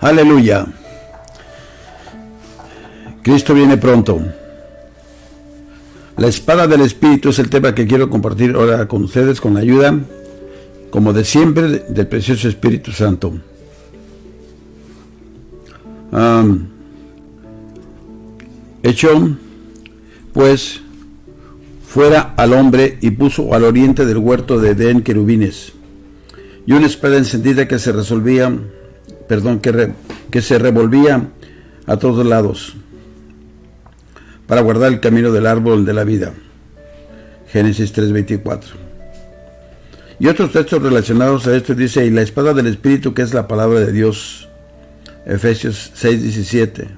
Aleluya. Cristo viene pronto. La espada del Espíritu es el tema que quiero compartir ahora con ustedes, con la ayuda, como de siempre, del precioso Espíritu Santo. Echó, pues, fuera al hombre y puso al oriente del huerto de Edén querubines y una espada encendida que se revolvía a todos lados para guardar el camino del árbol de la vida. Génesis 3:24. Y otros textos relacionados a esto dice: y la espada del Espíritu, que es la palabra de Dios. Efesios 6:17.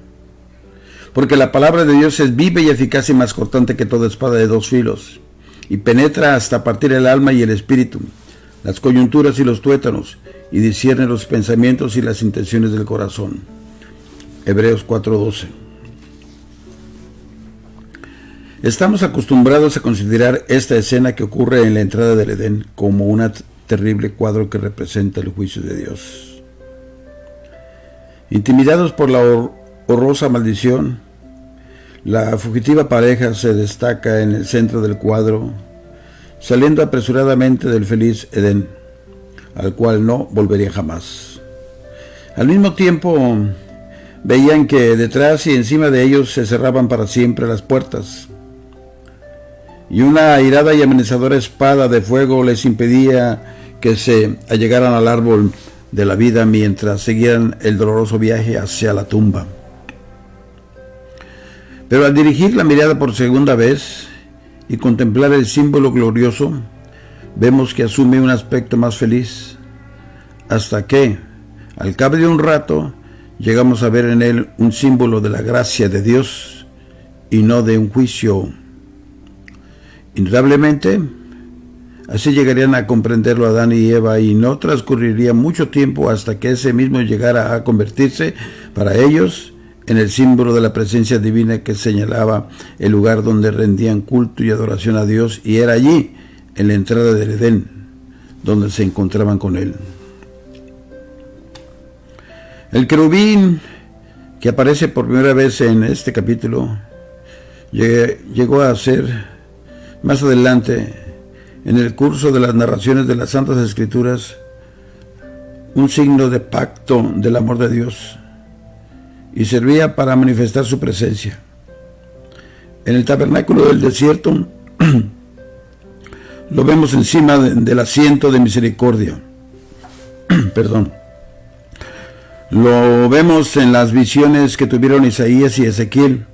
Porque la palabra de Dios es viva y eficaz y más cortante que toda espada de dos filos, y penetra hasta partir el alma y el espíritu, las coyunturas y los tuétanos, y discierne los pensamientos y las intenciones del corazón. Hebreos 4:12. Estamos acostumbrados a considerar esta escena que ocurre en la entrada del Edén como un terrible cuadro que representa el juicio de Dios. Intimidados por la horrorosa maldición, la fugitiva pareja se destaca en el centro del cuadro, saliendo apresuradamente del feliz Edén, al cual no volvería jamás. Al mismo tiempo, veían que detrás y encima de ellos se cerraban para siempre las puertas, y una airada y amenazadora espada de fuego les impedía que se allegaran al árbol de la vida mientras seguían el doloroso viaje hacia la tumba. Pero al dirigir la mirada por segunda vez y contemplar el símbolo glorioso, vemos que asume un aspecto más feliz, hasta que, al cabo de un rato, llegamos a ver en él un símbolo de la gracia de Dios y no de un juicio. Indudablemente, así llegarían a comprenderlo Adán y Eva, y no transcurriría mucho tiempo hasta que ese mismo llegara a convertirse para ellos en el símbolo de la presencia divina que señalaba el lugar donde rendían culto y adoración a Dios, y era allí, en la entrada del Edén, donde se encontraban con Él. El querubín que aparece por primera vez en este capítulo llegó a ser, más adelante, en el curso de las narraciones de las Santas Escrituras, un signo de pacto del amor de Dios, y servía para manifestar su presencia. En el tabernáculo del desierto lo vemos encima del asiento de misericordia. Lo vemos en las visiones que tuvieron Isaías y Ezequiel,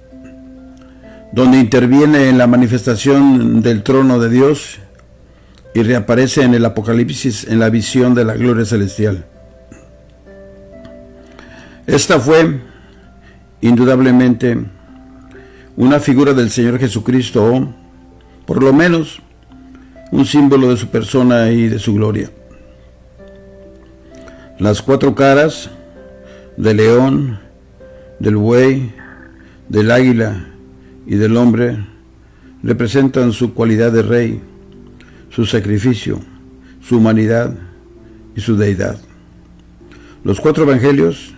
donde interviene en la manifestación del trono de Dios, y reaparece en el Apocalipsis en la visión de la gloria celestial. Esta fue, indudablemente, una figura del Señor Jesucristo, o, por lo menos, un símbolo de su persona y de su gloria. Las cuatro caras del león, del buey, del águila y del hombre representan su cualidad de rey, su sacrificio, su humanidad y su deidad. Los cuatro evangelios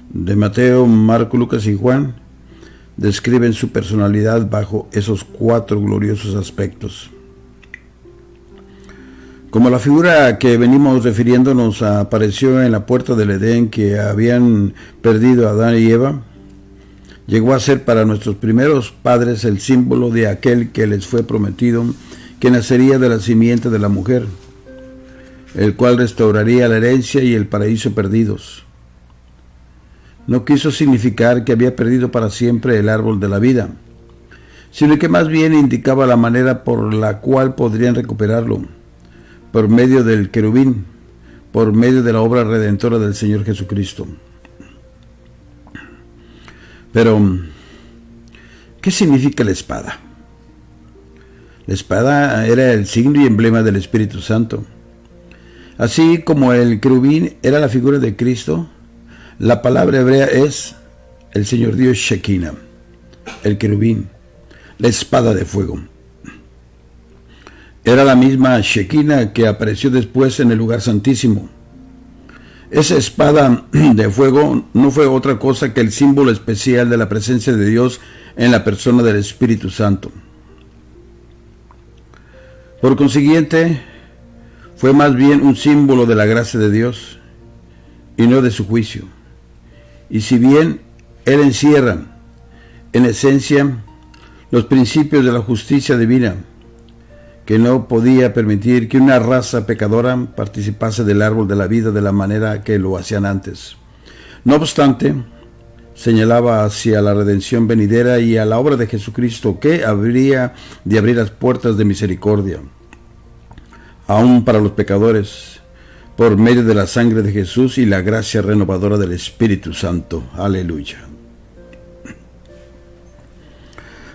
de Mateo, Marco, Lucas y Juan describen su personalidad bajo esos cuatro gloriosos aspectos. Como la figura que venimos refiriéndonos apareció en la puerta del Edén que habían perdido Adán y Eva, llegó a ser para nuestros primeros padres el símbolo de aquel que les fue prometido, que nacería de la simiente de la mujer, el cual restauraría la herencia y el paraíso perdidos. No quiso significar que había perdido para siempre el árbol de la vida, sino que más bien indicaba la manera por la cual podrían recuperarlo, por medio del querubín, por medio de la obra redentora del Señor Jesucristo. Pero, ¿qué significa la espada? La espada era el signo y emblema del Espíritu Santo. Así como el querubín era la figura de Cristo, la palabra hebrea es el Señor Dios Shekinah, el querubín, la espada de fuego. Era la misma Shekinah que apareció después en el lugar santísimo. Esa espada de fuego no fue otra cosa que el símbolo especial de la presencia de Dios en la persona del Espíritu Santo. Por consiguiente, fue más bien un símbolo de la gracia de Dios y no de su juicio. Y si bien Él encierra, en esencia, los principios de la justicia divina, que no podía permitir que una raza pecadora participase del árbol de la vida de la manera que lo hacían antes. No obstante, señalaba hacia la redención venidera y a la obra de Jesucristo, que habría de abrir las puertas de misericordia, aún para los pecadores, por medio de la sangre de Jesús y la gracia renovadora del Espíritu Santo. Aleluya.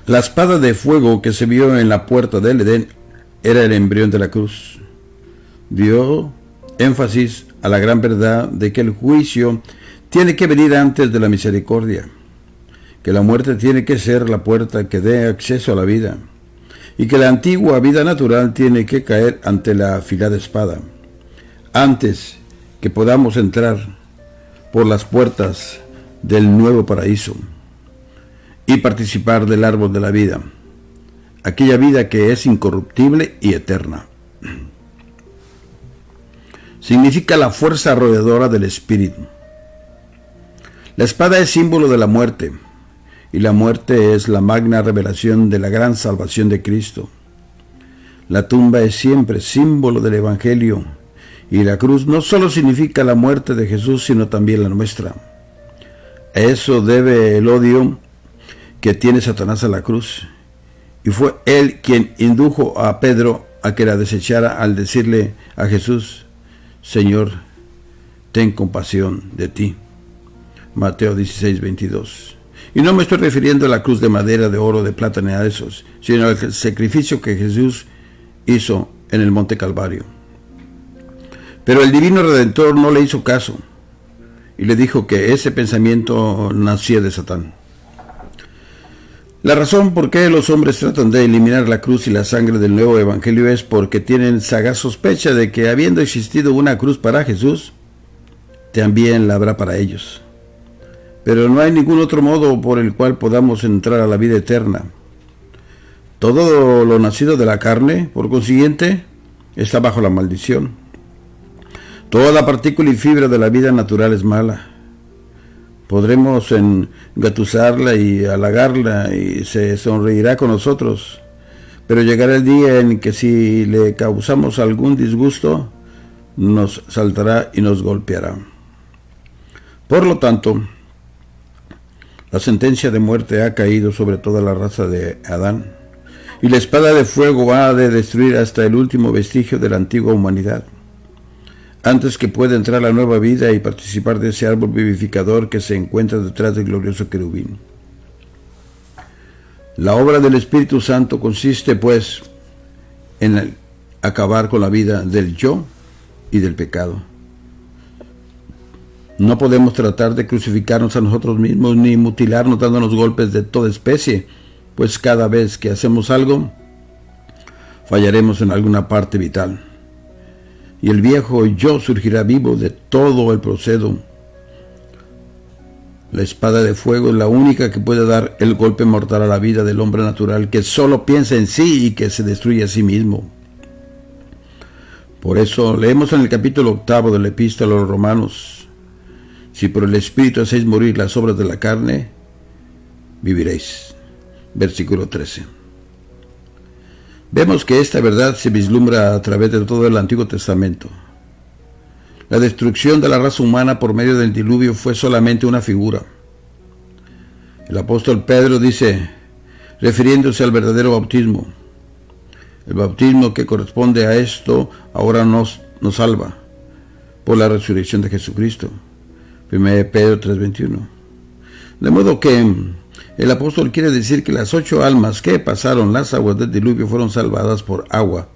La espada de fuego que se vio en la puerta del Edén era el embrión de la cruz. Dio énfasis a la gran verdad de que el juicio tiene que venir antes de la misericordia, que la muerte tiene que ser la puerta que dé acceso a la vida, y que la antigua vida natural tiene que caer ante la afilada espada, antes que podamos entrar por las puertas del nuevo paraíso y participar del árbol de la vida, aquella vida que es incorruptible y eterna. Significa la fuerza arrolladora del Espíritu. La espada es símbolo de la muerte, y la muerte es la magna revelación de la gran salvación de Cristo. La tumba es siempre símbolo del Evangelio, y la cruz no solo significa la muerte de Jesús, sino también la nuestra. A eso debe el odio que tiene Satanás a la cruz, y fue él quien indujo a Pedro a que la desechara al decirle a Jesús: Señor, ten compasión de ti. Mateo 16:22. Y no me estoy refiriendo a la cruz de madera, de oro, de plata, ni a esos, sino al sacrificio que Jesús hizo en el Monte Calvario. Pero el divino Redentor no le hizo caso y le dijo que ese pensamiento nacía de Satán. La razón por qué los hombres tratan de eliminar la cruz y la sangre del nuevo evangelio es porque tienen sagaz sospecha de que, habiendo existido una cruz para Jesús, también la habrá para ellos. Pero no hay ningún otro modo por el cual podamos entrar a la vida eterna. Todo lo nacido de la carne, por consiguiente, está bajo la maldición. Toda partícula y fibra de la vida natural es mala. Podremos engatusarla y halagarla y se sonreirá con nosotros, pero llegará el día en que si le causamos algún disgusto, nos saltará y nos golpeará. Por lo tanto, la sentencia de muerte ha caído sobre toda la raza de Adán, y la espada de fuego ha de destruir hasta el último vestigio de la antigua humanidad, antes que pueda entrar la nueva vida y participar de ese árbol vivificador que se encuentra detrás del glorioso querubín. La obra del Espíritu Santo consiste, pues, en acabar con la vida del yo y del pecado. No podemos tratar de crucificarnos a nosotros mismos ni mutilarnos dándonos golpes de toda especie, pues cada vez que hacemos algo, fallaremos en alguna parte vital. Y el viejo yo surgirá vivo de todo el proceso. La espada de fuego es la única que puede dar el golpe mortal a la vida del hombre natural, que solo piensa en sí y que se destruye a sí mismo. Por eso leemos en el capítulo 8 de la Epístola a los Romanos: si por el Espíritu hacéis morir las obras de la carne, viviréis. Versículo 13. Vemos que esta verdad se vislumbra a través de todo el Antiguo Testamento. La destrucción de la raza humana por medio del diluvio fue solamente una figura. El apóstol Pedro dice, refiriéndose al verdadero bautismo: el bautismo que corresponde a esto ahora nos salva por la resurrección de Jesucristo. 1 Pedro 3:21. De modo que el apóstol quiere decir que las 8 almas que pasaron las aguas del diluvio fueron salvadas por agua,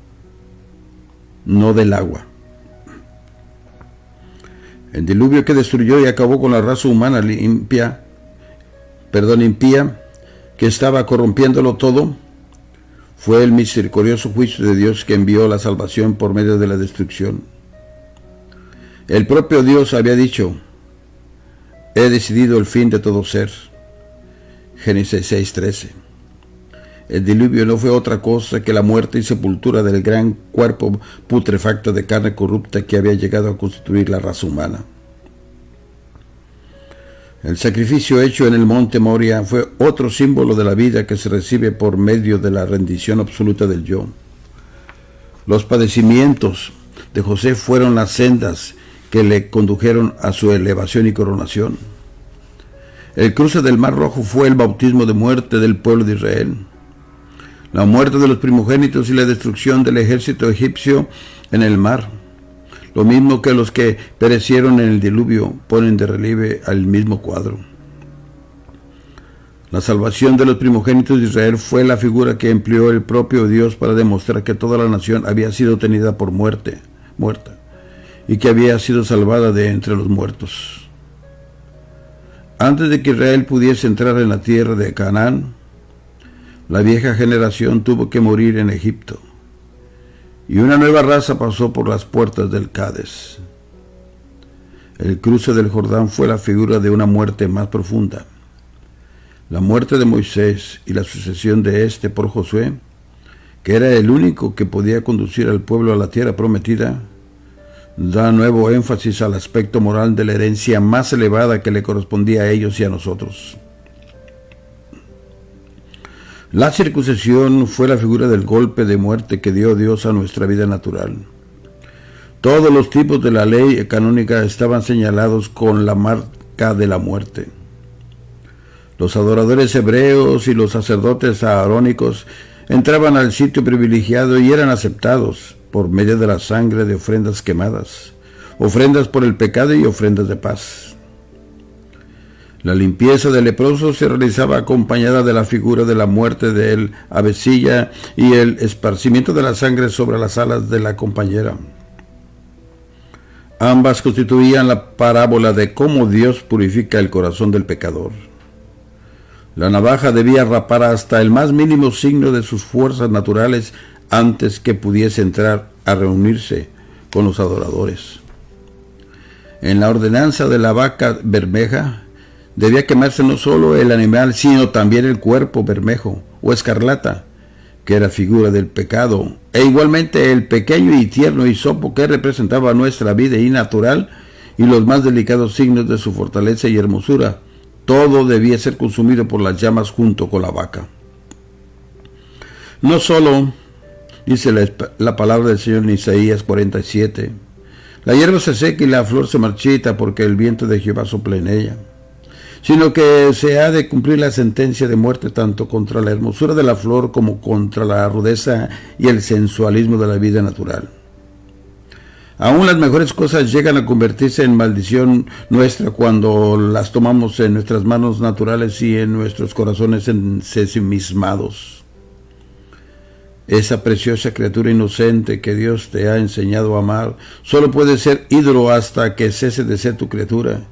no del agua. El diluvio que destruyó y acabó con la raza humana impía, que estaba corrompiéndolo todo, fue el misericordioso juicio de Dios que envió la salvación por medio de la destrucción. El propio Dios había dicho: he decidido el fin de todo ser. Génesis 6:13. El diluvio no fue otra cosa que la muerte y sepultura del gran cuerpo putrefacto de carne corrupta que había llegado a constituir la raza humana. El sacrificio hecho en el monte Moria fue otro símbolo de la vida que se recibe por medio de la rendición absoluta del yo. Los padecimientos de José fueron las sendas que le condujeron a su elevación y coronación. El cruce del Mar Rojo fue el bautismo de muerte del pueblo de Israel. La muerte de los primogénitos y la destrucción del ejército egipcio en el mar, lo mismo que los que perecieron en el diluvio, ponen de relieve al mismo cuadro. La salvación de los primogénitos de Israel fue la figura que empleó el propio Dios para demostrar que toda la nación había sido tenida por muerta, y que había sido salvada de entre los muertos. Antes de que Israel pudiese entrar en la tierra de Canaán, la vieja generación tuvo que morir en Egipto, y una nueva raza pasó por las puertas del Cades. El cruce del Jordán fue la figura de una muerte más profunda. La muerte de Moisés y la sucesión de éste por Josué, que era el único que podía conducir al pueblo a la tierra prometida, da nuevo énfasis al aspecto moral de la herencia más elevada que le correspondía a ellos y a nosotros. La circuncisión fue la figura del golpe de muerte que dio Dios a nuestra vida natural. Todos los tipos de la ley canónica estaban señalados con la marca de la muerte. Los adoradores hebreos y los sacerdotes aarónicos entraban al sitio privilegiado y eran aceptados por medio de la sangre de ofrendas quemadas, ofrendas por el pecado y ofrendas de paz. La limpieza del leproso se realizaba acompañada de la figura de la muerte del avecilla y el esparcimiento de la sangre sobre las alas de la compañera. Ambas constituían la parábola de cómo Dios purifica el corazón del pecador. La navaja debía rapar hasta el más mínimo signo de sus fuerzas naturales antes que pudiese entrar a reunirse con los adoradores. En la ordenanza de la vaca bermeja, debía quemarse no solo el animal, sino también el cuerpo bermejo o escarlata, que era figura del pecado, e igualmente el pequeño y tierno hisopo que representaba nuestra vida innatural y los más delicados signos de su fortaleza y hermosura. Todo debía ser consumido por las llamas junto con la vaca. No solo, dice la palabra del Señor en Isaías 47, la hierba se seca y la flor se marchita porque el viento de Jehová sopla en ella, sino que se ha de cumplir la sentencia de muerte tanto contra la hermosura de la flor como contra la rudeza y el sensualismo de la vida natural. Aún las mejores cosas llegan a convertirse en maldición nuestra cuando las tomamos en nuestras manos naturales y en nuestros corazones ensimismados. Esa preciosa criatura inocente que Dios te ha enseñado a amar solo puede ser ídolo hasta que cese de ser tu criatura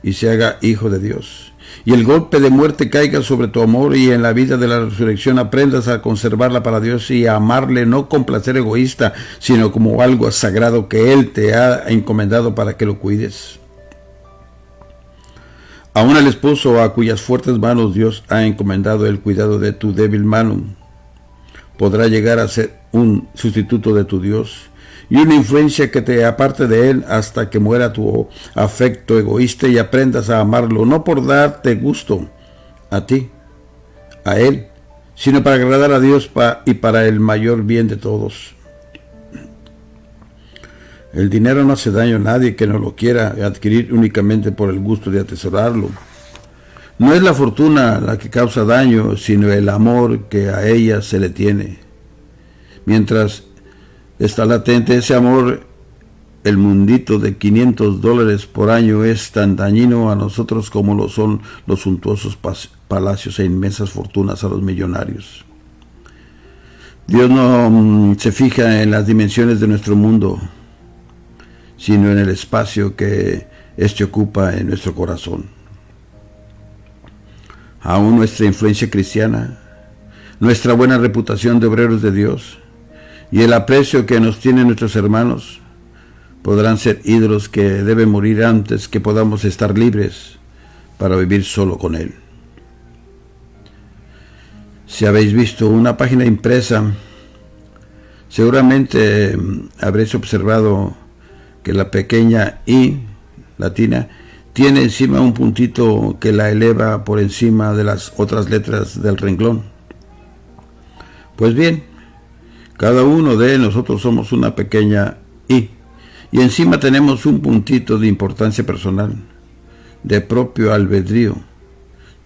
y se haga hijo de Dios, y el golpe de muerte caiga sobre tu amor, y en la vida de la resurrección aprendas a conservarla para Dios y a amarle no con placer egoísta, sino como algo sagrado que Él te ha encomendado para que lo cuides. Aún el esposo a cuyas fuertes manos Dios ha encomendado el cuidado de tu débil mano podrá llegar a ser un sustituto de tu Dios y una influencia que te aparte de Él hasta que muera tu afecto egoísta y aprendas a amarlo, no por darte gusto a ti, a Él, sino para agradar a Dios y para el mayor bien de todos. El dinero no hace daño a nadie que no lo quiera adquirir únicamente por el gusto de atesorarlo. No es la fortuna la que causa daño, sino el amor que a ella se le tiene. Mientras está latente ese amor, el mundito de $500 por año es tan dañino a nosotros como lo son los suntuosos palacios e inmensas fortunas a los millonarios. Dios no se fija en las dimensiones de nuestro mundo, sino en el espacio que éste ocupa en nuestro corazón. Aún nuestra influencia cristiana, nuestra buena reputación de obreros de Dios y el aprecio que nos tienen nuestros hermanos podrán ser ídolos que deben morir antes que podamos estar libres para vivir solo con Él. Si habéis visto una página impresa, seguramente habréis observado que la pequeña I latina tiene encima un puntito que la eleva por encima de las otras letras del renglón. Pues bien, cada uno de nosotros somos una pequeña I, y encima tenemos un puntito de importancia personal, de propio albedrío,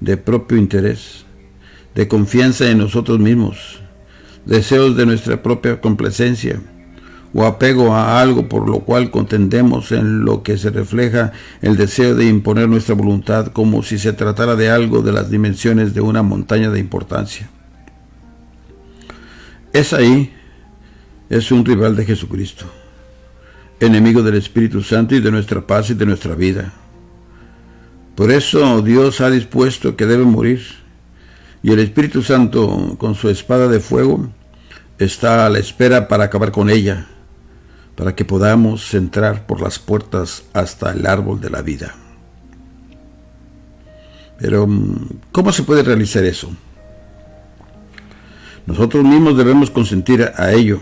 de propio interés, de confianza en nosotros mismos, deseos de nuestra propia complacencia, o apego a algo por lo cual contendemos, en lo que se refleja el deseo de imponer nuestra voluntad como si se tratara de algo de las dimensiones de una montaña de importancia. Es un rival de Jesucristo, enemigo del Espíritu Santo y de nuestra paz y de nuestra vida. Por eso Dios ha dispuesto que debe morir, y el Espíritu Santo, con su espada de fuego, está a la espera para acabar con ella, para que podamos entrar por las puertas hasta el árbol de la vida. Pero, ¿cómo se puede realizar eso? Nosotros mismos debemos consentir a ello.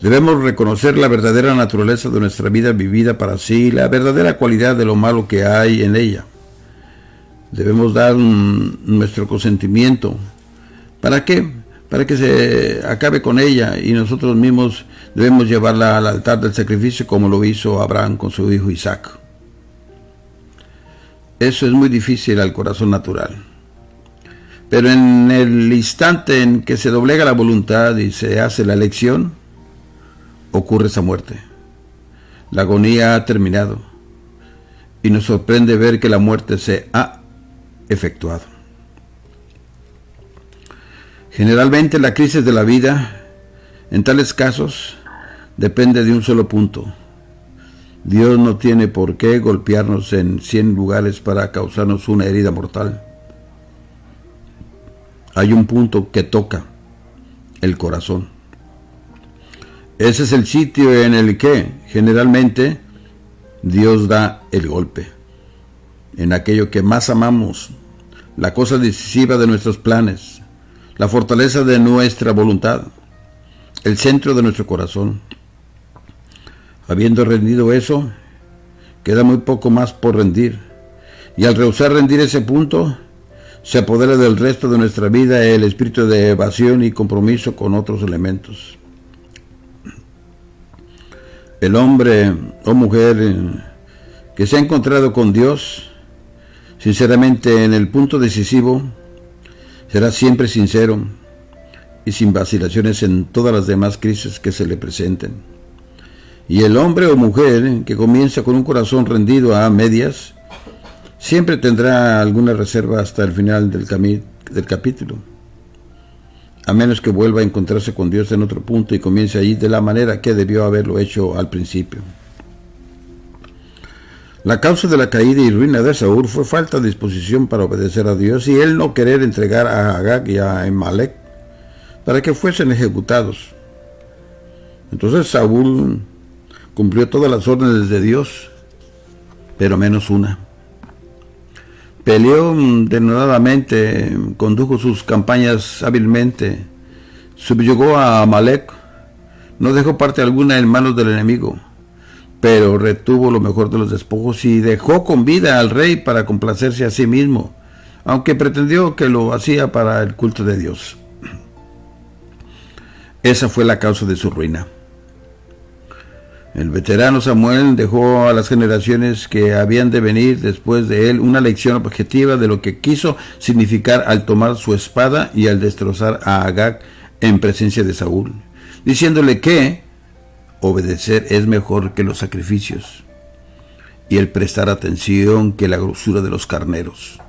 Debemos reconocer la verdadera naturaleza de nuestra vida vivida para sí, la verdadera cualidad de lo malo que hay en ella. Debemos dar nuestro consentimiento. ¿Para qué? Para que se acabe con ella, y nosotros mismos debemos llevarla al altar del sacrificio, como lo hizo Abraham con su hijo Isaac. Eso es muy difícil al corazón natural. Pero en el instante en que se doblega la voluntad y se hace la elección, ocurre esa muerte. La agonía ha terminado, y nos sorprende ver que la muerte se ha efectuado. Generalmente la crisis de la vida, en tales casos, depende de un solo punto. Dios no tiene por qué golpearnos en 100 lugares para causarnos una herida mortal. Hay un punto que toca el corazón. Ese es el sitio en el que, generalmente, Dios da el golpe. En aquello que más amamos, la cosa decisiva de nuestros planes, la fortaleza de nuestra voluntad, el centro de nuestro corazón. Habiendo rendido eso, queda muy poco más por rendir, y al rehusar rendir ese punto, se apodera del resto de nuestra vida el espíritu de evasión y compromiso con otros elementos. El hombre o mujer que se ha encontrado con Dios, sinceramente en el punto decisivo, será siempre sincero y sin vacilaciones en todas las demás crisis que se le presenten. Y el hombre o mujer que comienza con un corazón rendido a medias, siempre tendrá alguna reserva hasta el final del capítulo, a menos que vuelva a encontrarse con Dios en otro punto y comience allí de la manera que debió haberlo hecho al principio. La causa de la caída y ruina de Saúl fue falta de disposición para obedecer a Dios y él no querer entregar a Agag y a Ahimelech para que fuesen ejecutados. Entonces Saúl cumplió todas las órdenes de Dios, pero menos una. Peleó denodadamente, condujo sus campañas hábilmente, subyugó a Amalek, no dejó parte alguna en manos del enemigo, pero retuvo lo mejor de los despojos y dejó con vida al rey para complacerse a sí mismo, aunque pretendió que lo hacía para el culto de Dios. Esa fue la causa de su ruina. El veterano Samuel dejó a las generaciones que habían de venir después de él una lección objetiva de lo que quiso significar al tomar su espada y al destrozar a Agag en presencia de Saúl, diciéndole que obedecer es mejor que los sacrificios y el prestar atención que la grosura de los carneros.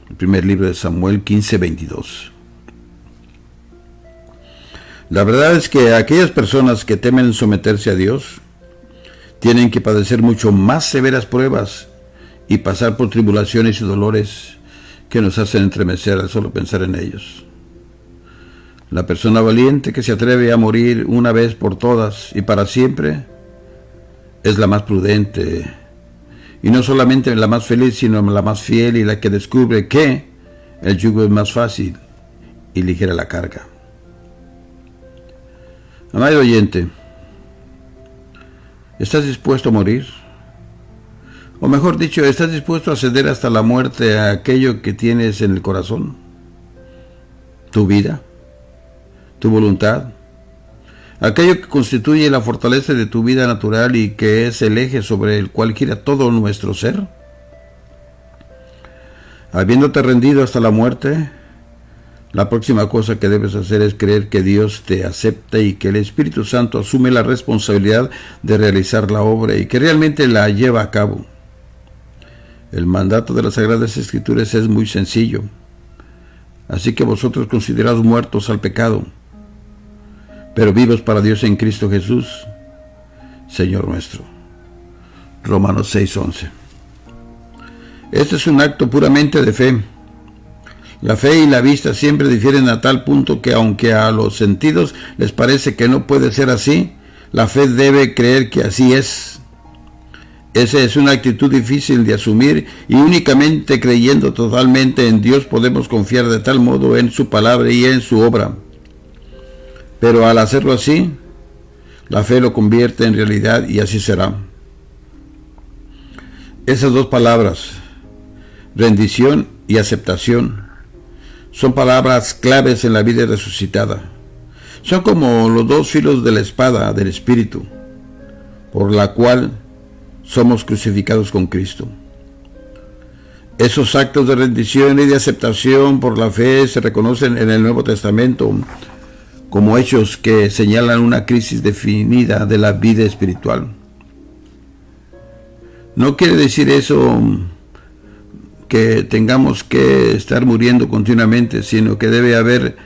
El primer libro de Samuel 15:22. La verdad es que aquellas personas que temen someterse a Dios tienen que padecer mucho más severas pruebas y pasar por tribulaciones y dolores que nos hacen entremecer al solo pensar en ellos. La persona valiente que se atreve a morir una vez por todas y para siempre es la más prudente, y no solamente la más feliz, sino la más fiel y la que descubre que el yugo es más fácil y ligera la carga. Amado oyente, ¿estás dispuesto a morir? O mejor dicho, ¿estás dispuesto a ceder hasta la muerte a aquello que tienes en el corazón? ¿Tu vida? ¿Tu voluntad? Aquello que constituye la fortaleza de tu vida natural y que es el eje sobre el cual gira todo nuestro ser. Habiéndote rendido hasta la muerte, la próxima cosa que debes hacer es creer que Dios te acepta y que el Espíritu Santo asume la responsabilidad de realizar la obra y que realmente la lleva a cabo. El mandato de las Sagradas Escrituras es muy sencillo. Así que vosotros consideraos muertos al pecado, pero vivos para Dios en Cristo Jesús, Señor nuestro. Romanos 6:11. Este es un acto puramente de fe. La fe y la vista siempre difieren a tal punto que aunque a los sentidos les parece que no puede ser así, la fe debe creer que así es. Esa es una actitud difícil de asumir y únicamente creyendo totalmente en Dios podemos confiar de tal modo en su palabra y en su obra. Pero al hacerlo así, la fe lo convierte en realidad y así será. Esas dos palabras, rendición y aceptación, son palabras claves en la vida resucitada. Son como los dos filos de la espada del Espíritu, por la cual somos crucificados con Cristo. Esos actos de rendición y de aceptación por la fe se reconocen en el Nuevo Testamento como hechos que señalan una crisis definida de la vida espiritual. No quiere decir eso que tengamos que estar muriendo continuamente, sino que debe haber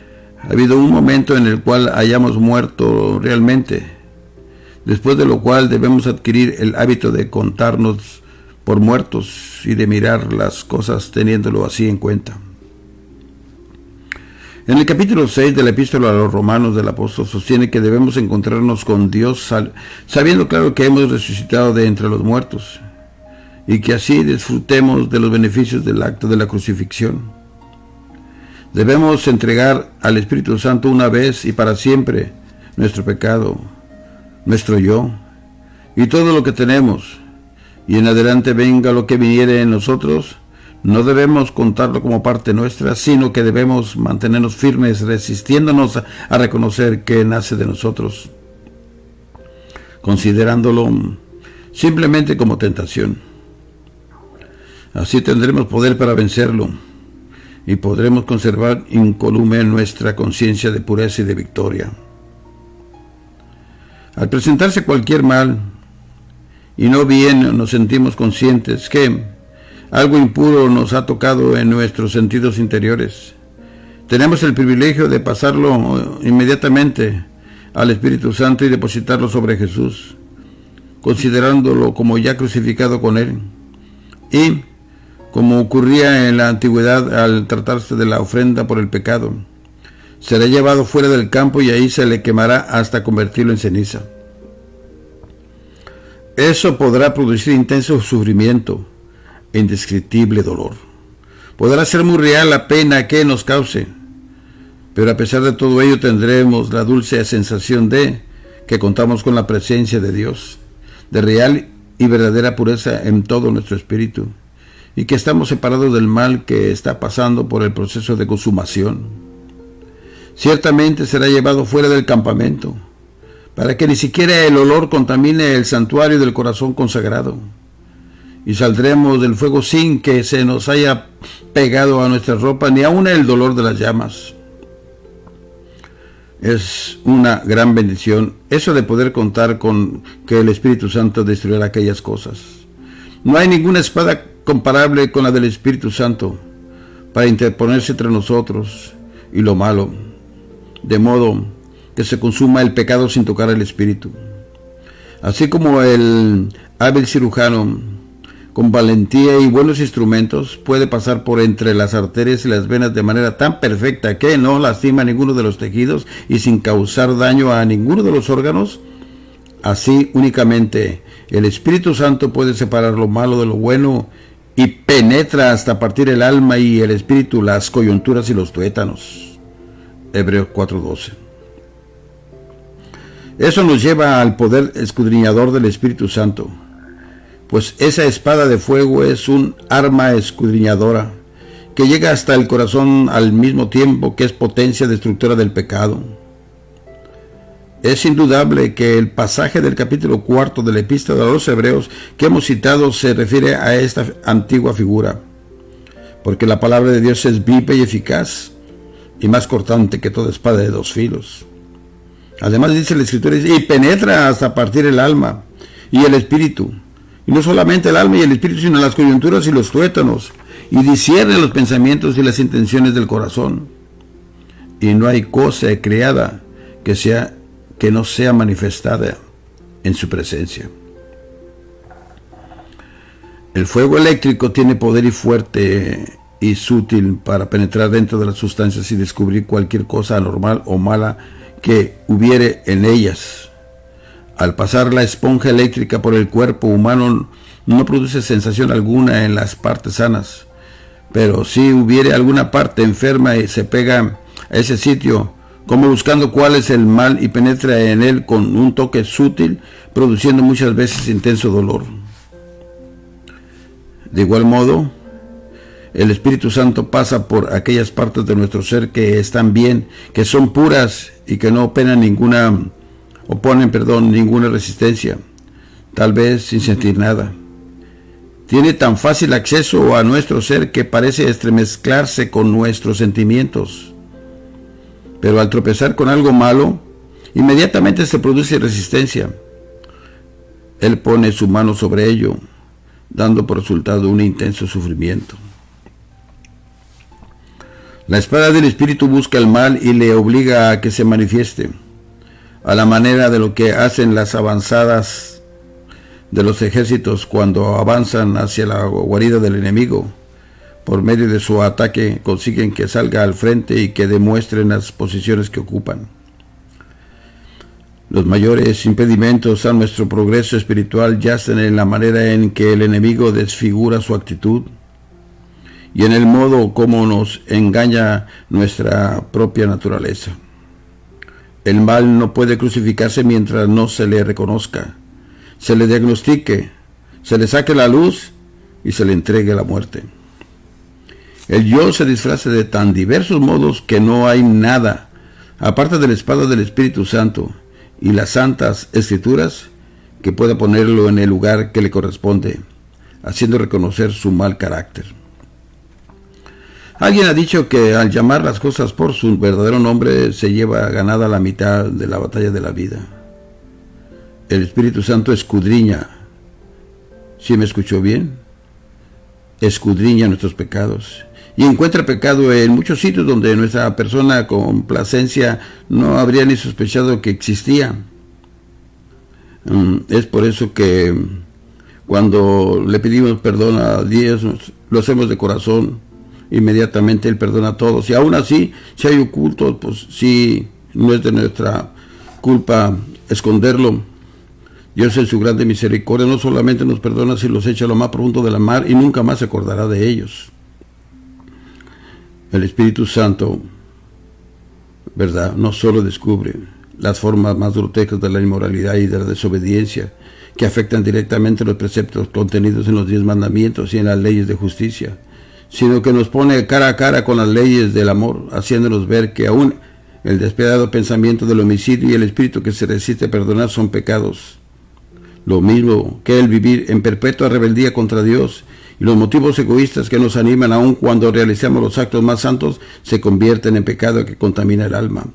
habido un momento en el cual hayamos muerto realmente, después de lo cual debemos adquirir el hábito de contarnos por muertos y de mirar las cosas teniéndolo así en cuenta. En el capítulo 6 de la epístola a los Romanos del apóstol sostiene que debemos encontrarnos con Dios sabiendo claro que hemos resucitado de entre los muertos y que así disfrutemos de los beneficios del acto de la crucifixión. Debemos entregar al Espíritu Santo una vez y para siempre nuestro pecado, nuestro yo y todo lo que tenemos, y en adelante venga lo que viniere en nosotros. No debemos contarlo como parte nuestra, sino que debemos mantenernos firmes, resistiéndonos a reconocer que nace de nosotros, considerándolo simplemente como tentación. Así tendremos poder para vencerlo y podremos conservar incólume nuestra conciencia de pureza y de victoria. Al presentarse cualquier mal y no bien, nos sentimos conscientes que algo impuro nos ha tocado en nuestros sentidos interiores. Tenemos el privilegio de pasarlo inmediatamente al Espíritu Santo y depositarlo sobre Jesús, considerándolo como ya crucificado con Él. Y, como ocurría en la antigüedad al tratarse de la ofrenda por el pecado, será llevado fuera del campo y ahí se le quemará hasta convertirlo en ceniza. Eso podrá producir intenso sufrimiento, indescriptible dolor. Podrá ser muy real la pena que nos cause, pero a pesar de todo ello tendremos la dulce sensación de que contamos con la presencia de Dios, de real y verdadera pureza en todo nuestro espíritu, y que estamos separados del mal que está pasando por el proceso de consumación. Ciertamente será llevado fuera del campamento, para que ni siquiera el olor contamine el santuario del corazón consagrado, y saldremos del fuego sin que se nos haya pegado a nuestra ropa ni aun el dolor de las llamas. Es una gran bendición eso de poder contar con que el Espíritu Santo destruirá aquellas cosas. No hay ninguna espada comparable con la del Espíritu Santo para interponerse entre nosotros y lo malo, de modo que se consuma el pecado sin tocar el Espíritu. Así como el hábil cirujano con valentía y buenos instrumentos puede pasar por entre las arterias y las venas de manera tan perfecta que no lastima a ninguno de los tejidos y sin causar daño a ninguno de los órganos, Así únicamente el Espíritu Santo puede separar lo malo de lo bueno y penetra hasta partir el alma y el espíritu, las coyunturas y los tuétanos. Hebreos 4:12. Eso nos lleva al poder escudriñador del Espíritu Santo, pues esa espada de fuego es un arma escudriñadora que llega hasta el corazón al mismo tiempo que es potencia destructora del pecado. Es indudable que el pasaje del capítulo 4 de la Epístola a los Hebreos que hemos citado se refiere a esta antigua figura, porque la palabra de Dios es viva y eficaz y más cortante que toda espada de dos filos. Además dice la Escritura, y penetra hasta partir el alma y el espíritu, y no solamente el alma y el espíritu, sino las coyunturas y los tuétanos, y discierne los pensamientos y las intenciones del corazón. Y no hay cosa creada que no sea manifestada en su presencia. El fuego eléctrico tiene poder y fuerte y sutil para penetrar dentro de las sustancias y descubrir cualquier cosa anormal o mala que hubiere en ellas. Al pasar la esponja eléctrica por el cuerpo humano no produce sensación alguna en las partes sanas, pero si hubiere alguna parte enferma y se pega a ese sitio, como buscando cuál es el mal, y penetra en él con un toque sutil, produciendo muchas veces intenso dolor. De igual modo, el Espíritu Santo pasa por aquellas partes de nuestro ser que están bien, que son puras y que no oponen ninguna resistencia, tal vez sin sentir nada. Tiene tan fácil acceso a nuestro ser que parece estremezclarse con nuestros sentimientos. Pero al tropezar con algo malo, inmediatamente se produce resistencia. Él pone su mano sobre ello, dando por resultado un intenso sufrimiento. La espada del Espíritu busca el mal y le obliga a que se manifieste, a la manera de lo que hacen las avanzadas de los ejércitos cuando avanzan hacia la guarida del enemigo. Por medio de su ataque consiguen que salga al frente y que demuestren las posiciones que ocupan. Los mayores impedimentos a nuestro progreso espiritual yacen en la manera en que el enemigo desfigura su actitud y en el modo como nos engaña nuestra propia naturaleza. El mal no puede crucificarse mientras no se le reconozca, se le diagnostique, se le saque la luz y se le entregue la muerte. El yo se disfraza de tan diversos modos que no hay nada, aparte de la espada del Espíritu Santo y las santas escrituras, que pueda ponerlo en el lugar que le corresponde, haciendo reconocer su mal carácter. Alguien ha dicho que al llamar las cosas por su verdadero nombre se lleva ganada la mitad de la batalla de la vida. El Espíritu Santo escudriña, ¿sí me escuchó bien? Escudriña nuestros pecados y encuentra pecado en muchos sitios donde nuestra persona con complacencia no habría ni sospechado que existía. Es por eso que cuando le pedimos perdón a Dios, lo hacemos de corazón, inmediatamente Él perdona a todos. Y aún así, si hay ocultos, pues sí, no es de nuestra culpa esconderlo. Dios en su grande misericordia no solamente nos perdona, si los echa a lo más profundo de la mar y nunca más se acordará de ellos. El Espíritu Santo, ¿verdad?, no solo descubre las formas más grotescas de la inmoralidad y de la desobediencia que afectan directamente los preceptos contenidos en los 10 mandamientos y en las leyes de justicia, sino que nos pone cara a cara con las leyes del amor, haciéndonos ver que aún el despiadado pensamiento del homicidio y el espíritu que se resiste a perdonar son pecados. Lo mismo que el vivir en perpetua rebeldía contra Dios y los motivos egoístas que nos animan aun cuando realizamos los actos más santos se convierten en pecado que contamina el alma.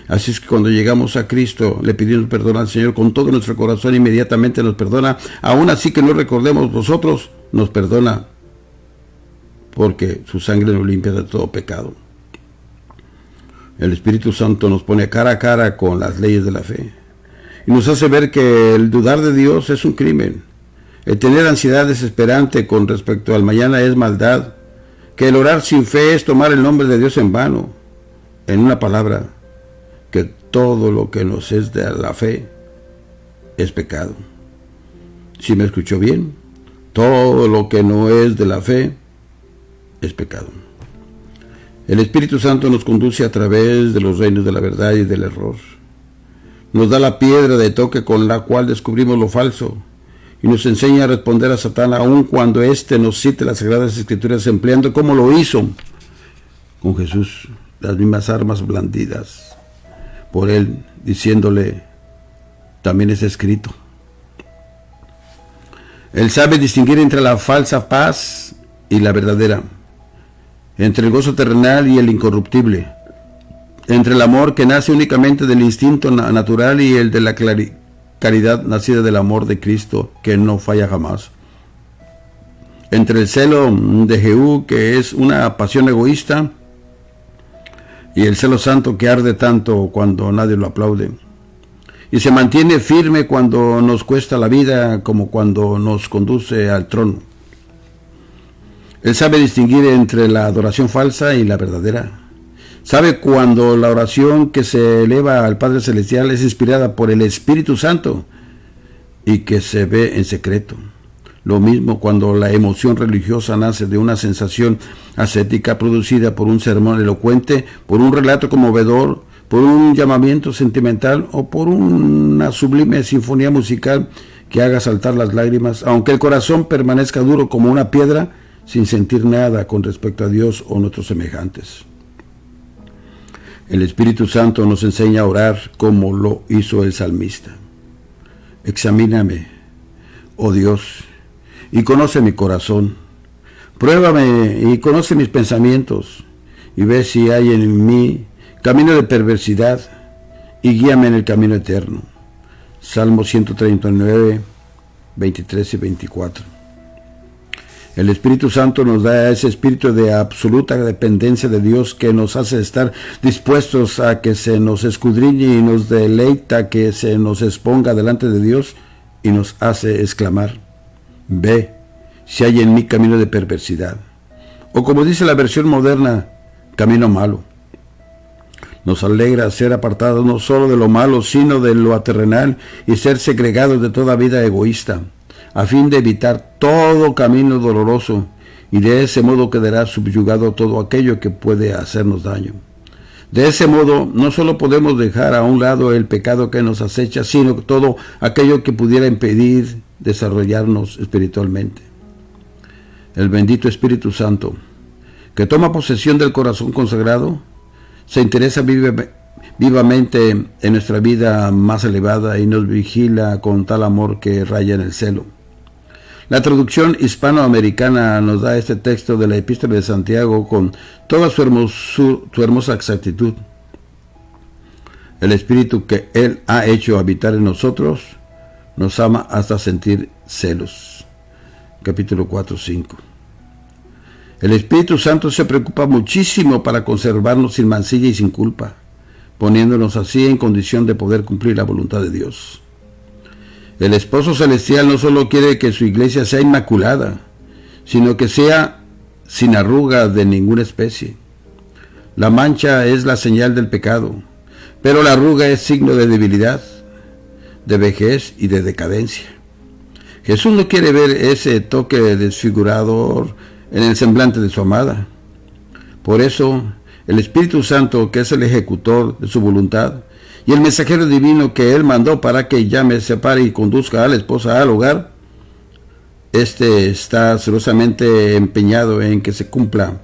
Así es que cuando llegamos a Cristo, le pedimos perdón al Señor con todo nuestro corazón, inmediatamente nos perdona. Aún así que no recordemos nosotros, nos perdona, porque su sangre nos limpia de todo pecado. El Espíritu Santo nos pone cara a cara con las leyes de la fe y nos hace ver que el dudar de Dios es un crimen. El tener ansiedad desesperante con respecto al mañana es maldad, que el orar sin fe es tomar el nombre de Dios en vano. En una palabra, que todo lo que nos es de la fe es pecado. ¿Sí me escuchó bien? Todo lo que no es de la fe es pecado. El Espíritu Santo nos conduce a través de los reinos de la verdad y del error. Nos da la piedra de toque con la cual descubrimos lo falso y nos enseña a responder a Satán aun cuando éste nos cite las Sagradas Escrituras empleando como lo hizo con Jesús, las mismas armas blandidas por él, diciéndole, también es escrito. Él sabe distinguir entre la falsa paz y la verdadera, entre el gozo terrenal y el incorruptible, entre el amor que nace únicamente del instinto natural y el de la caridad nacida del amor de Cristo, que no falla jamás, entre el celo de Jehú, que es una pasión egoísta, y el celo santo que arde tanto cuando nadie lo aplaude, y se mantiene firme cuando nos cuesta la vida como cuando nos conduce al trono. Él sabe distinguir entre la adoración falsa y la verdadera. Sabe cuando la oración que se eleva al Padre Celestial es inspirada por el Espíritu Santo y que se ve en secreto. Lo mismo cuando la emoción religiosa nace de una sensación ascética producida por un sermón elocuente, por un relato conmovedor, por un llamamiento sentimental o por una sublime sinfonía musical que haga saltar las lágrimas, aunque el corazón permanezca duro como una piedra, sin sentir nada con respecto a Dios o nuestros semejantes. El Espíritu Santo nos enseña a orar como lo hizo el salmista. Examíname, oh Dios, y conoce mi corazón. Pruébame y conoce mis pensamientos, y ve si hay en mí camino de perversidad, y guíame en el camino eterno. Salmo 139, 23 y 24. El Espíritu Santo nos da ese espíritu de absoluta dependencia de Dios que nos hace estar dispuestos a que se nos escudriñe y nos deleita que se nos exponga delante de Dios y nos hace exclamar, ve si hay en mí camino de perversidad. O como dice la versión moderna, camino malo. Nos alegra ser apartados no solo de lo malo, sino de lo terrenal y ser segregados de toda vida egoísta, a fin de evitar todo camino doloroso, y de ese modo quedará subyugado todo aquello que puede hacernos daño. De ese modo, no solo podemos dejar a un lado el pecado que nos acecha, sino todo aquello que pudiera impedir desarrollarnos espiritualmente. El bendito Espíritu Santo, que toma posesión del corazón consagrado, se interesa vivamente en nuestra vida más elevada y nos vigila con tal amor que raya en el celo. La traducción hispanoamericana nos da este texto de la Epístola de Santiago con toda su hermosa exactitud. El Espíritu que Él ha hecho habitar en nosotros nos ama hasta sentir celos. Capítulo 4:5. El Espíritu Santo se preocupa muchísimo para conservarnos sin mancilla y sin culpa, poniéndonos así en condición de poder cumplir la voluntad de Dios. El Esposo Celestial no solo quiere que su iglesia sea inmaculada, sino que sea sin arruga de ninguna especie. La mancha es la señal del pecado, pero la arruga es signo de debilidad, de vejez y de decadencia. Jesús no quiere ver ese toque desfigurador en el semblante de su amada. Por eso, el Espíritu Santo, que es el ejecutor de su voluntad, y el mensajero divino que Él mandó para que llame, separe y conduzca a la esposa al hogar, este está celosamente empeñado en que se cumpla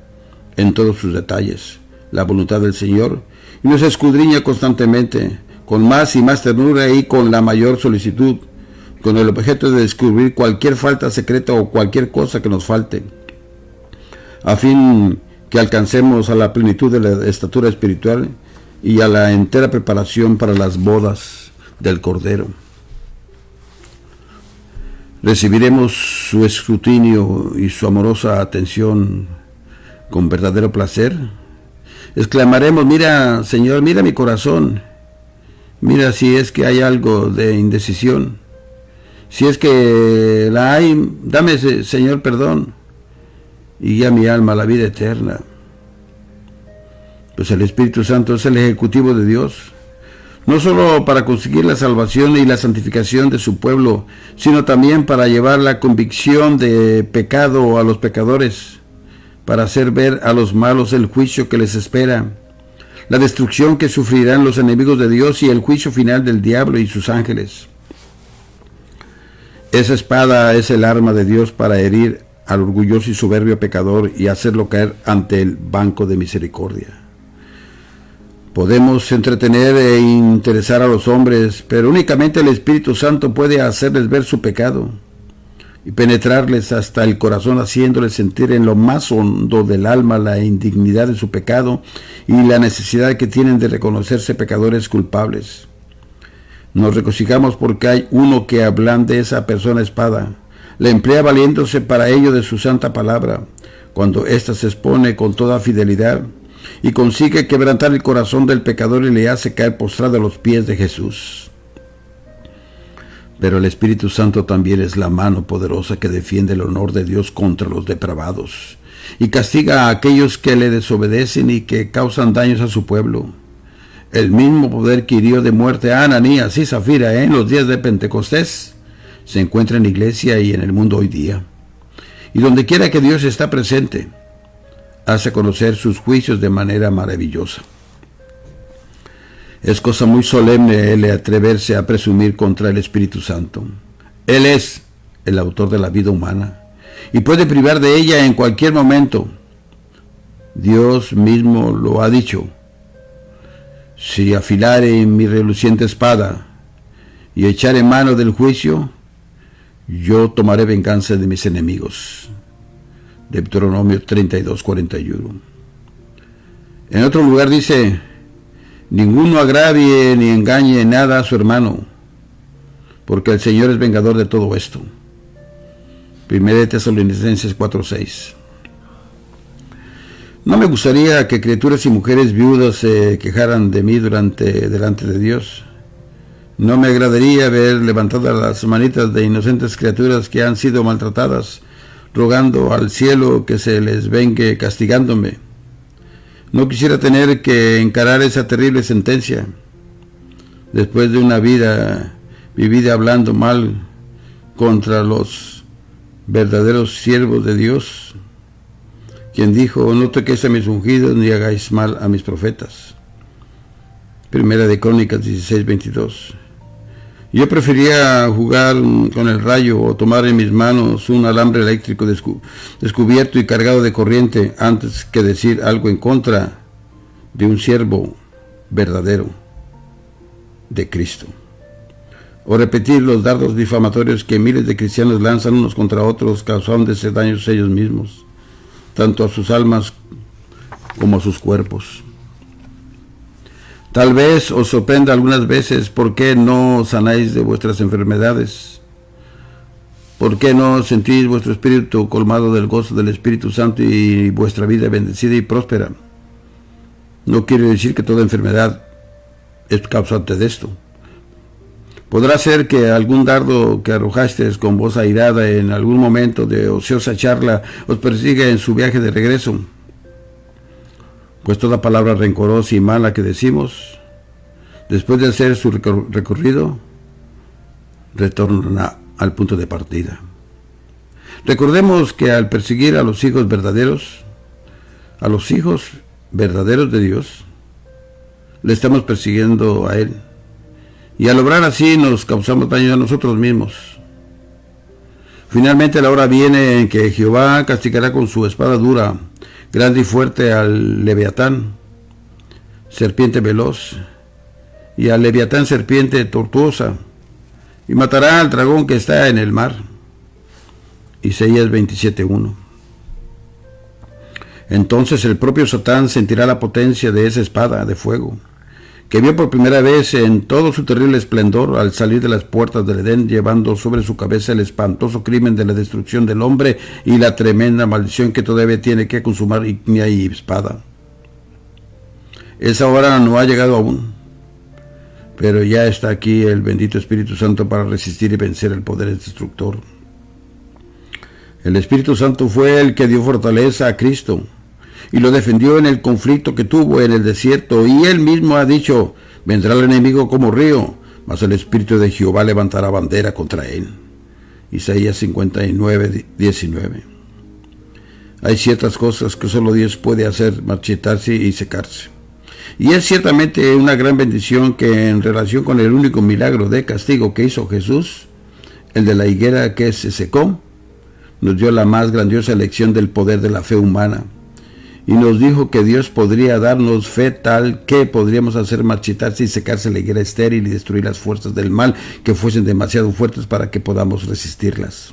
en todos sus detalles la voluntad del Señor, y nos escudriña constantemente, con más y más ternura y con la mayor solicitud, con el objeto de descubrir cualquier falta secreta o cualquier cosa que nos falte, a fin que alcancemos a la plenitud de la estatura espiritual y a la entera preparación para las bodas del Cordero. Recibiremos su escrutinio y su amorosa atención con verdadero placer. Exclamaremos, mira, Señor, mira mi corazón, mira si es que hay algo de indecisión, si es que la hay, dame, Señor, perdón, y guía mi alma a la vida eterna. Pues el Espíritu Santo es el ejecutivo de Dios. no solo para conseguir la salvación y la santificación de su pueblo, sino también para llevar la convicción de pecado a los pecadores, para hacer ver a los malos el juicio que les espera, la destrucción que sufrirán los enemigos de Dios y el juicio final del diablo y sus ángeles. Esa espada es el arma de Dios para herir al orgulloso y soberbio pecador y hacerlo caer ante el banco de misericordia. Podemos entretener e interesar a los hombres, pero únicamente el Espíritu Santo puede hacerles ver su pecado y penetrarles hasta el corazón, haciéndoles sentir en lo más hondo del alma la indignidad de su pecado y la necesidad que tienen de reconocerse pecadores culpables. Nos regocijamos porque hay uno que ablande esa persona espada, la emplea valiéndose para ello de su santa palabra, cuando ésta se expone con toda fidelidad, y consigue quebrantar el corazón del pecador y le hace caer postrado a los pies de Jesús. Pero el Espíritu Santo también es la mano poderosa que defiende el honor de Dios contra los depravados y castiga a aquellos que le desobedecen y que causan daños a su pueblo. El mismo poder que hirió de muerte a Ananías y Zafira en los días de Pentecostés se encuentra en la iglesia y en el mundo hoy día. Y donde quiera que Dios está presente, hace conocer sus juicios de manera maravillosa. Es cosa muy solemne el atreverse a presumir contra el Espíritu Santo. Él es el autor de la vida humana y puede privar de ella en cualquier momento. Dios mismo lo ha dicho: si afilare mi reluciente espada y echare mano del juicio, yo tomaré venganza de mis enemigos. Deuteronomio 32:41. En otro lugar dice: ninguno agravie ni engañe nada a su hermano, porque el Señor es vengador de todo esto. 1 Tesalonicenses 4:6. No me gustaría que criaturas y mujeres viudas se quejaran de mí delante de Dios. No me agradaría ver levantadas las manitas de inocentes criaturas que han sido maltratadas, rogando al cielo que se les vengue castigándome. No quisiera tener que encarar esa terrible sentencia, después de una vida vivida hablando mal contra los verdaderos siervos de Dios, quien dijo: no toquéis a mis ungidos ni hagáis mal a mis profetas. Primera de Crónicas 16:22. Yo prefería jugar con el rayo o tomar en mis manos un alambre eléctrico descubierto y cargado de corriente antes que decir algo en contra de un siervo verdadero de Cristo, o repetir los dardos difamatorios que miles de cristianos lanzan unos contra otros, causándose daños ellos mismos, tanto a sus almas como a sus cuerpos. Tal vez os sorprenda algunas veces por qué no sanáis de vuestras enfermedades, por qué no sentís vuestro espíritu colmado del gozo del Espíritu Santo y vuestra vida bendecida y próspera. No quiere decir que toda enfermedad es causante de esto. Podrá ser que algún dardo que arrojasteis con voz airada en algún momento de ociosa charla os persiga en su viaje de regreso, pues toda palabra rencorosa y mala que decimos, después de hacer su recorrido, retorna al punto de partida. Recordemos que al perseguir a los hijos verdaderos de Dios, le estamos persiguiendo a Él, y al obrar así nos causamos daño a nosotros mismos. Finalmente la hora viene en que Jehová castigará con su espada dura, grande y fuerte, al Leviatán, serpiente veloz, y al Leviatán, serpiente tortuosa, y matará al dragón que está en el mar. Isaías 27:1. Entonces el propio Satán sentirá la potencia de esa espada de fuego, que vio por primera vez en todo su terrible esplendor al salir de las puertas del Edén, llevando sobre su cabeza el espantoso crimen de la destrucción del hombre y la tremenda maldición que todavía tiene que consumar ignia y espada. Esa hora no ha llegado aún, pero ya está aquí el bendito Espíritu Santo para resistir y vencer el poder destructor. El Espíritu Santo fue el que dio fortaleza a Cristo y lo defendió en el conflicto que tuvo en el desierto, y él mismo ha dicho: Vendrá el enemigo como río, mas el Espíritu de Jehová levantará bandera contra él. Isaías 59, 19. Hay ciertas cosas que solo Dios puede hacer marchitarse y secarse. Y es ciertamente una gran bendición que en relación con el único milagro de castigo que hizo Jesús, el de la higuera que se secó, nos dio la más grandiosa lección del poder de la fe humana. Y nos dijo que Dios podría darnos fe tal que podríamos hacer marchitarse y secarse la higuera estéril y destruir las fuerzas del mal que fuesen demasiado fuertes para que podamos resistirlas.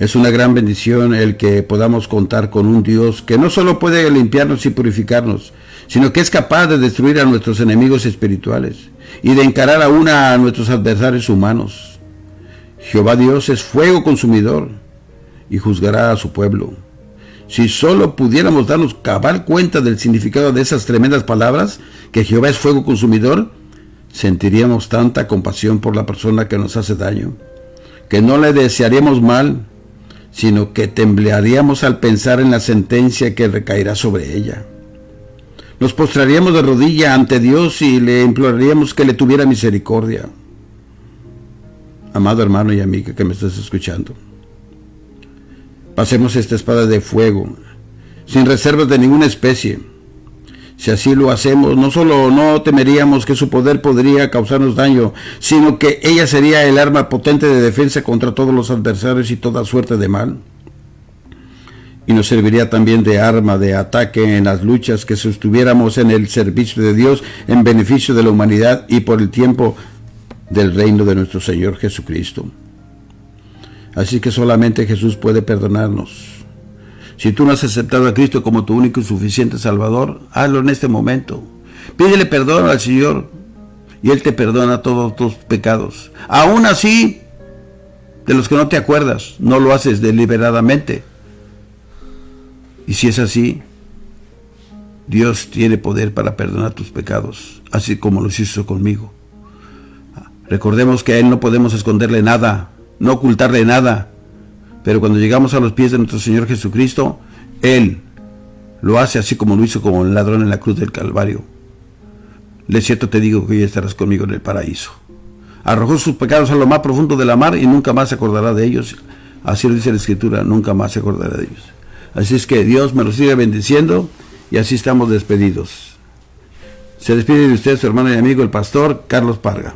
Es una gran bendición el que podamos contar con un Dios que no solo puede limpiarnos y purificarnos, sino que es capaz de destruir a nuestros enemigos espirituales y de encarar aún a nuestros adversarios humanos. Jehová Dios es fuego consumidor y juzgará a su pueblo. Si solo pudiéramos darnos cabal cuenta del significado de esas tremendas palabras, que Jehová es fuego consumidor, sentiríamos tanta compasión por la persona que nos hace daño, que no le desearíamos mal, sino que temblaríamos al pensar en la sentencia que recaerá sobre ella. Nos postraríamos de rodilla ante Dios y le imploraríamos que le tuviera misericordia. Amado hermano y amiga que me estás escuchando, pasemos esta espada de fuego, sin reservas de ninguna especie. Si así lo hacemos, no solo no temeríamos que su poder podría causarnos daño, sino que ella sería el arma potente de defensa contra todos los adversarios y toda suerte de mal. Y nos serviría también de arma de ataque en las luchas que sostuviéramos en el servicio de Dios, en beneficio de la humanidad y por el tiempo del reino de nuestro Señor Jesucristo. Así que solamente Jesús puede perdonarnos. Si tú no has aceptado a Cristo como tu único y suficiente Salvador, hazlo en este momento. Pídele perdón al Señor y Él te perdona todos tus pecados. Aún así, de los que no te acuerdas, no lo haces deliberadamente. Y si es así, Dios tiene poder para perdonar tus pecados, así como los hizo conmigo. Recordemos que a Él no podemos esconderle nada, no ocultarle nada. Pero cuando llegamos a los pies de nuestro Señor Jesucristo, Él lo hace así como lo hizo como el ladrón en la cruz del Calvario. De cierto te digo que hoy estarás conmigo en el paraíso. Arrojó sus pecados a lo más profundo de la mar y nunca más se acordará de ellos. Así lo dice la Escritura, nunca más se acordará de ellos. Así es que Dios me los sigue bendiciendo y así estamos despedidos. Se despide de usted su hermano y amigo el pastor Carlos Parga.